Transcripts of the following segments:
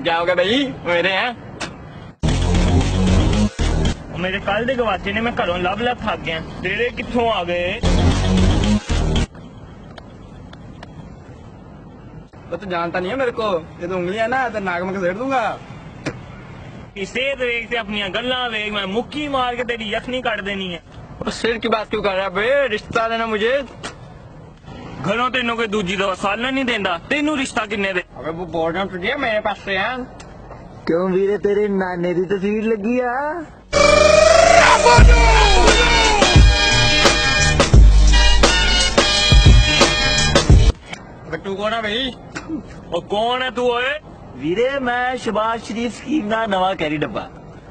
क्या हो गया भाई? मेरे हैं मेरे कल दे गवाचे ने मैं घरों लब लब थक गया। तेरे कित्थों आ गए? वो तो जानता नहीं है मेरे को। ये तो उंगली है ना, तो नाक में घसेट दूंगा। सेहत वेख से अपनी गल्ला वेख, मैं मुक्की मार के तेरी यखनी काट देनी है। और सिर की बात क्यों कर रहा है बे? रिश्ता देना मुझे। घरों तेनों कोई दूजी दवा सालन नहीं देंदा, तेनू रिश्ता किन्ने दे? अबे वो बोल रहा हूँ तुझे, मेरे पास से है। क्यों वीरे तेरे नाने की तस्वीर लगी आ? तू कौन है भाई? और कौन है तू? ओए वीरे मैं शबाज शरीफ स्कीम का नवा कैरी डब्बा।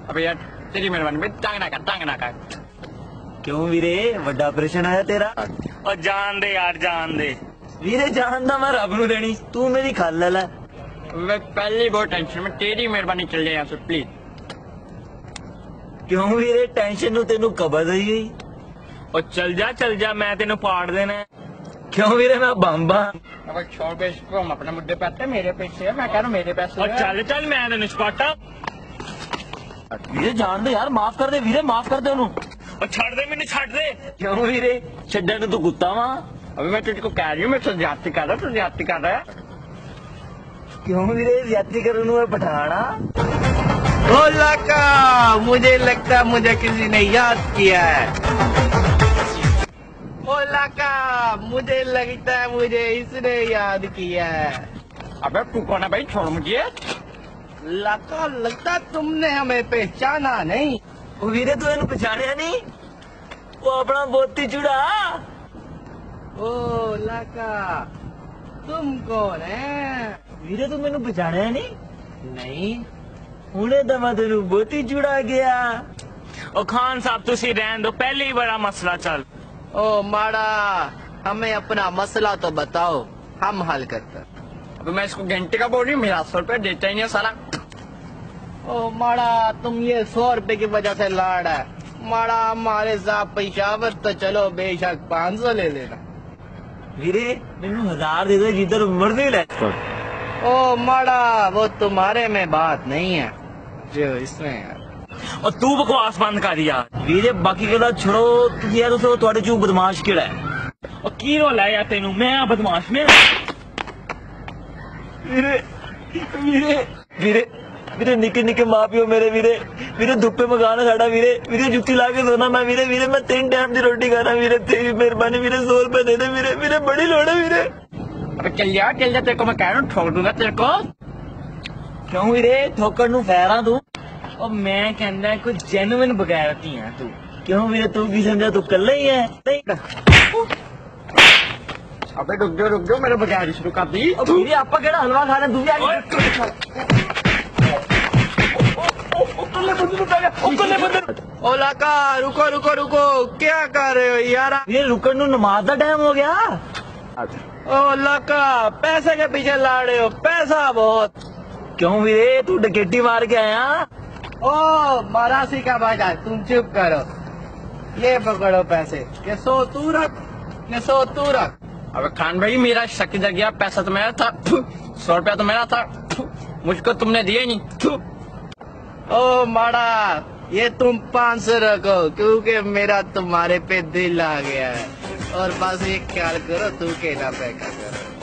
अबे यार तेरी मेहरबानी भाई, टांग ना कर। क्यों वीरे वड्डा ऑपरेशन आया तेरा? और जान दे यार, जान दे। वीरे जान दा मैं रब नू देनी, तू मेरी खल ले। मैं पहले ही बहुत टेंशन में, तेरी मेहरबानी चल जाए यहाँ से प्लीज। क्यों वीरे टेंशन नू तेनू कबज आई गई? और चल जा, मैं तेनू पाड़ देना है। क्यों वीरे मैं बम्बा? अब छोड़ पे इसको, हम अपने मुद्दे पे आते हैं। मेरे पैसे है, मैं कह रहा हूँ मेरे पैसे और है। चल मैं तेन स्पाटा। वीरे जान दे यार, माफ कर दे वीरे, माफ कर दे उन्हों। और छड़ दे मैंने, छड़ दे। क्यों वीरे छड्डन तू कुत्ता वा? अभी मैं तुझको कह रही हूँ, मैं तुझे ज्यादती कर रहा हूँ, तू ज्यादती कर रहा है। क्यों वीरे ज्यादती करने में पठाना? भोला का मुझे लगता मुझे किसी ने याद किया है। भोला का मुझे लगता है मुझे इसने याद किया है। अबे तू कौन है भाई? छोड़ मुझे। लाका लगता तुमने हमें पहचाना नहीं। ओ वीरे तू इन्हें पहचानिया नहीं? वो अपना बोती चुड़ा। ओ लाका तुम कौन है? वीरे तू मैनू पहचानिया नहीं? नहीं। हुणे तो मैं तेनू बोती चुड़ा गया। और खान साहब तुसी रहन दो, पहले ही बड़ा मसला चल। ओ माड़ा हमें अपना मसला तो बताओ, हम हल करते। अबे मैं इसको घंटे का बोल रही हूँ, मेरा 100 रुपया देता ही नहीं है साला। ओ माड़ा तुम ये 100 रुपए की वजह से लाड़ है। माड़ा हमारे साथ पेशावर तो चलो बेशक 500 ले लेना। वीरे मैनू 1000 दे दे, जिधर मर्जी ले। ओ माड़ा वो तुम्हारे में बात नहीं है जो इसमें है। और तू बकवास बंद कर यार। वीरे बाकी गल्ला छोड़ो, तुसी यार उसे थोड़े चू बदमाश केड़ा है? और की रोल है यार तेनू? मैं आ बदमाश में? वीरे वीरे वीरे वीरे निके निके मां प्यो मेरे वीरे। वीरे धुप्पे मकान है साडा वीरे। वीरे जुत्ती ला के सोना मैं वीरे। वीरे मैं 3 टाइम की रोटी खा रहा वीरे। तेरी मेहरबानी वीरे, 100 रुपए दे दे वीरे। वीरे बड़ी लोड़ है वीरे। अबे चल जा तेरे को मैं कह रहा हूँ, ठोक दूंगा तेरे को। क्यों वीरे ठोकर नू फैरा तू? और मैं कहना है कोई जेन्युइन बगैरती है तू। क्यों वीरे तू की समझा, तू कल्ला ही है? नहीं अबे रुक जाओ, मेरे बगैर शुरू कर दी। वीरे आपा केड़ा हलवा खा रहे, तू भी आगे। ओ लाका रुको रुको रुको, क्या कर रहे हो यार? वीरे रुकन नू नमाज दा टाइम हो गया। ओ लाका पैसे के पीछे ला रहे हो, पैसा बहुत। क्यों वीरे तू डकेटी मार के आया? ओ मरासी का बाजार, तुम चुप करो। ये पकड़ो पैसे, ये 100 तू रख, ये 100 तू रख। अबे खान भाई मेरा शक जग गया, पैसा तो मेरा था, 100 रुपया तो मेरा था, मुझको तुमने दिए नहीं। ओ माड़ा ये तुम 500 रखो, क्योंकि मेरा तुम्हारे पे दिल आ गया है। और बस एक ख्याल करो, तू केला पैका करो।